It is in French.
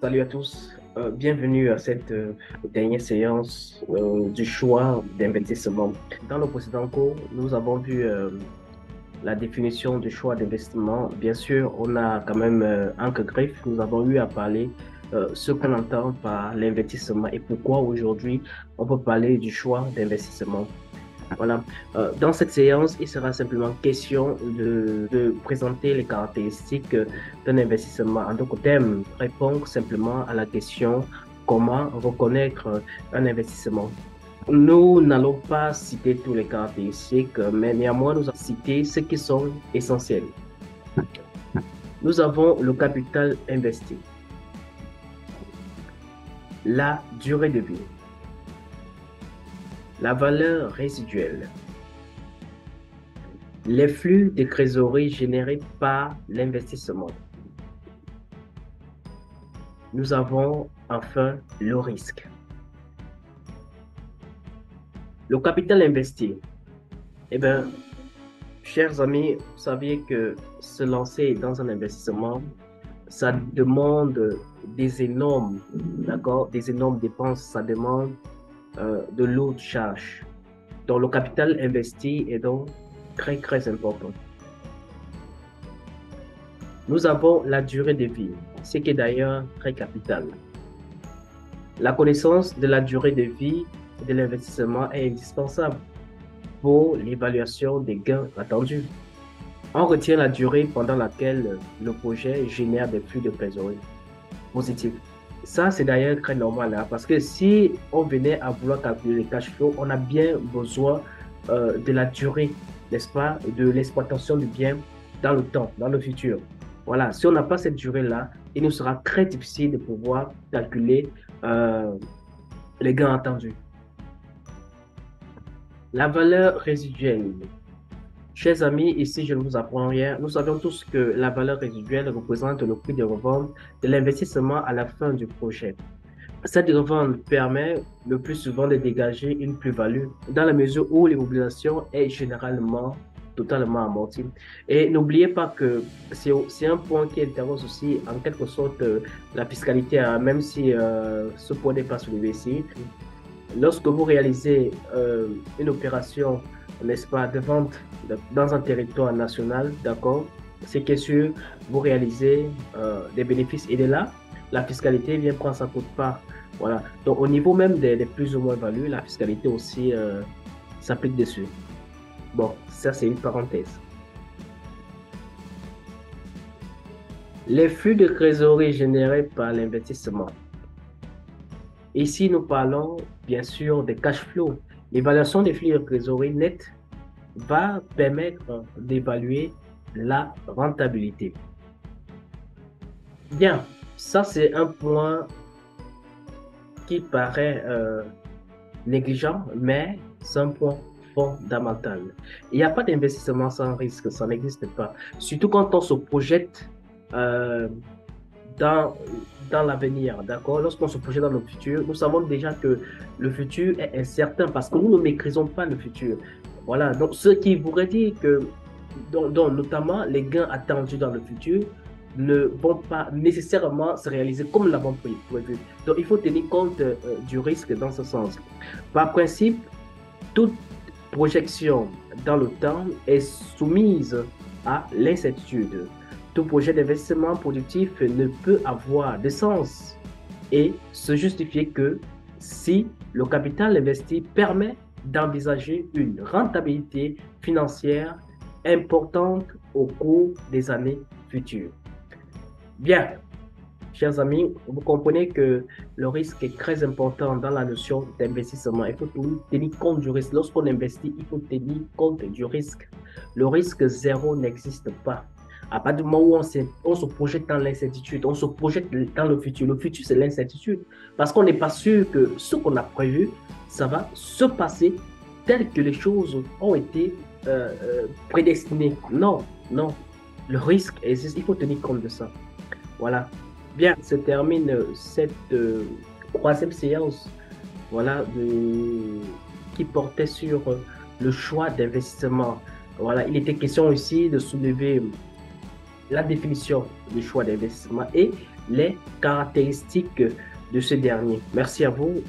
Salut à tous, bienvenue à cette dernière séance du choix d'investissement. Dans le précédent cours, nous avons vu la définition du choix d'investissement. Bien sûr, on a quand même un que griffe, nous avons eu à parler ce qu'on entend par l'investissement et pourquoi aujourd'hui on peut parler du choix d'investissement. Voilà. Dans cette séance, il sera simplement question de présenter les caractéristiques d'un investissement. En d'autres termes, répondre simplement à la question comment reconnaître un investissement. Nous n'allons pas citer toutes les caractéristiques, mais néanmoins, nous allons citer ceux qui sont essentiels. Nous avons le capital investi, la durée de vie, la valeur résiduelle, les flux de trésorerie générés par l'investissement. Nous avons enfin le risque. Le capital investi. Eh bien, chers amis, vous saviez que se lancer dans un investissement, ça demande des énormes, d'accord, des énormes dépenses, ça demande de lourdes charges. Donc, le capital investi est donc très, très important. Nous avons la durée de vie, ce qui est d'ailleurs très capital. La connaissance de la durée de vie de l'investissement est indispensable pour l'évaluation des gains attendus. On retient la durée pendant laquelle le projet génère des flux de trésorerie positifs. Ça, c'est d'ailleurs très normal, hein, parce que si on venait à vouloir calculer les cash flows, on a bien besoin de la durée, n'est-ce pas, de l'exploitation du bien dans le temps, dans le futur. Voilà, si on n'a pas cette durée-là, il nous sera très difficile de pouvoir calculer euh, les gains attendus. La valeur résiduelle. Chers amis, ici je ne vous apprends rien. Nous savons tous que la valeur résiduelle représente le prix de revente de l'investissement à la fin du projet. Cette revente permet le plus souvent de dégager une plus-value dans la mesure où l'immobilisation est généralement totalement amortie. Et n'oubliez pas que c'est un point qui intéresse aussi en quelque sorte la fiscalité, hein, même si ce point n'est pas soulevé ici. Lorsque vous réalisez une opération, n'est-ce pas, de vente dans un territoire national, d'accord, c'est que sûr, vous réalisez des bénéfices et de là, la fiscalité vient prendre sa quote part. Voilà. Donc, au niveau même des plus ou moins values, la fiscalité aussi s'applique dessus. Bon, ça, c'est une parenthèse. Les flux de trésorerie générés par l'investissement. Ici, nous parlons bien sûr des cash flows. L'évaluation des flux de trésorerie nets va permettre d'évaluer la rentabilité. Bien, ça c'est un point qui paraît négligent, mais c'est un point fondamental. Il n'y a pas d'investissement sans risque, ça n'existe pas. Surtout quand on se projette euh, dans, dans l'avenir, d'accord? Lorsqu'on se projette dans le futur, nous savons déjà que le futur est incertain parce que nous ne maîtrisons pas le futur. Voilà, donc ce qui voudrait dire que, donc, notamment les gains attendus dans le futur ne vont pas nécessairement se réaliser comme nous l'avons prévu. Donc, il faut tenir compte du risque dans ce sens. Par principe, toute projection dans le temps est soumise à l'incertitude. Tout projet d'investissement productif ne peut avoir de sens et se justifier que si le capital investi permet d'envisager une rentabilité financière importante au cours des années futures. Bien, chers amis, vous comprenez que le risque est très important dans la notion d'investissement. Il faut tenir compte du risque. Lorsqu'on investit, il faut tenir compte du risque. Le risque zéro n'existe pas. À partir du moment où on se projette dans l'incertitude, on se projette dans le futur. Le futur, c'est l'incertitude. Parce qu'on n'est pas sûr que ce qu'on a prévu, ça va se passer tel que les choses ont été prédestinées. Non, non. Le risque existe. Il faut tenir compte de ça. Voilà. Bien, se termine cette troisième séance, voilà, qui portait sur le choix d'investissement. Voilà, il était question ici de soulever la définition du choix d'investissement et les caractéristiques de ce dernier. Merci à vous